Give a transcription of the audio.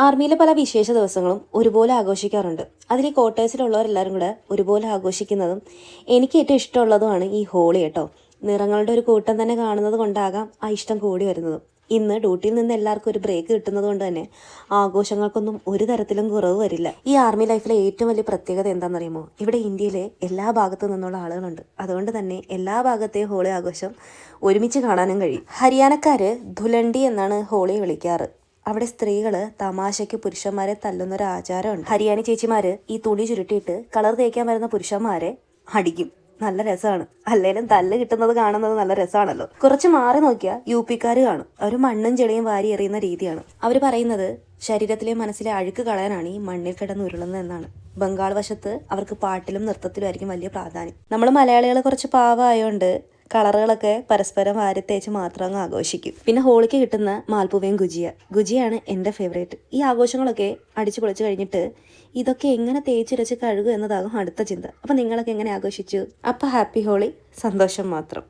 ആർമിയിലെ പല വിശേഷ ദിവസങ്ങളും ഒരുപോലെ ആഘോഷിക്കാറുണ്ട്. അതിൽ ഈ ക്വാർട്ടേഴ്സിലുള്ളവരെല്ലാവരും കൂടെ ഒരുപോലെ ആഘോഷിക്കുന്നതും എനിക്ക് ഏറ്റവും ഇഷ്ടമുള്ളതുമാണ് ഈ ഹോളി കേട്ടോ. നിറങ്ങളുടെ ഒരു കൂട്ടം തന്നെ കാണുന്നത് കൊണ്ടാകാം ആ ഇഷ്ടം കൂടി വരുന്നതും. ഇന്ന് ഡ്യൂട്ടിയിൽ നിന്ന് എല്ലാവർക്കും ഒരു ബ്രേക്ക് കിട്ടുന്നത് കൊണ്ട് തന്നെ ആഘോഷങ്ങൾക്കൊന്നും ഒരു തരത്തിലും കുറവ് വരില്ല. ഈ ആർമി ലൈഫിലെ ഏറ്റവും വലിയ പ്രത്യേകത എന്താണെന്നറിയുമോ? ഇവിടെ ഇന്ത്യയിലെ എല്ലാ ഭാഗത്തു നിന്നുള്ള ആളുകളുണ്ട്. അതുകൊണ്ട് തന്നെ എല്ലാ ഭാഗത്തെയും ഹോളി ആഘോഷം ഒരുമിച്ച് കാണാനും കഴിയും. ഹരിയാനക്കാര് ധുലണ്ടി എന്നാണ് ഹോളി വിളിക്കാറ്. അവിടെ സ്ത്രീകള് തമാശയ്ക്ക് പുരുഷന്മാരെ തല്ലുന്ന ഒരു ആചാരമുണ്ട്. ഹരിയാനി ചേച്ചിമാര് ഈ തുണി ചുരുട്ടിയിട്ട് കളർ തേക്കാൻ വരുന്ന പുരുഷന്മാരെ അടിക്കും. നല്ല രസമാണ്. അല്ലേലും തല്ല് കിട്ടുന്നത് കാണുന്നത് നല്ല രസമാണല്ലോ. കുറച്ച് മാറി നോക്കിയാൽ യുപിക്കാര് കാണും. അവർ മണ്ണും ചെളിയും വാരി എറിയുന്ന രീതിയാണ്. അവർ പറയുന്നത് ശരീരത്തിലെ മനസ്സിലെ അഴുക്ക് കളയാനാണ് ഈ മണ്ണിൽ കിടന്ന് ഉരുളുന്നത് എന്നാണ്. ബംഗാൾ വശത്ത് അവർക്ക് പാട്ടിലും നൃത്തത്തിലും ആയിരിക്കും വലിയ പ്രാധാന്യം. നമ്മൾ മലയാളികൾ കുറച്ച് പാവമായോണ്ട് കളറുകളൊക്കെ പരസ്പരം വാരിത്തേച്ച് മാത്രം അങ്ങ് ആഘോഷിക്കും. പിന്നെ ഹോളിക്ക് കിട്ടുന്ന മാൽപ്പുവയും ഗുജിയാണ് എൻ്റെ ഫേവറേറ്റ്. ഈ ആഘോഷങ്ങളൊക്കെ അടിച്ചു പൊളിച്ചു കഴിഞ്ഞിട്ട് ഇതൊക്കെ എങ്ങനെ തേച്ചുരച്ച് കഴുകും എന്നതാകും അടുത്ത ചിന്ത. അപ്പം നിങ്ങളൊക്കെ എങ്ങനെ ആഘോഷിച്ചു? അപ്പം ഹാപ്പി ഹോളി, സന്തോഷം മാത്രം.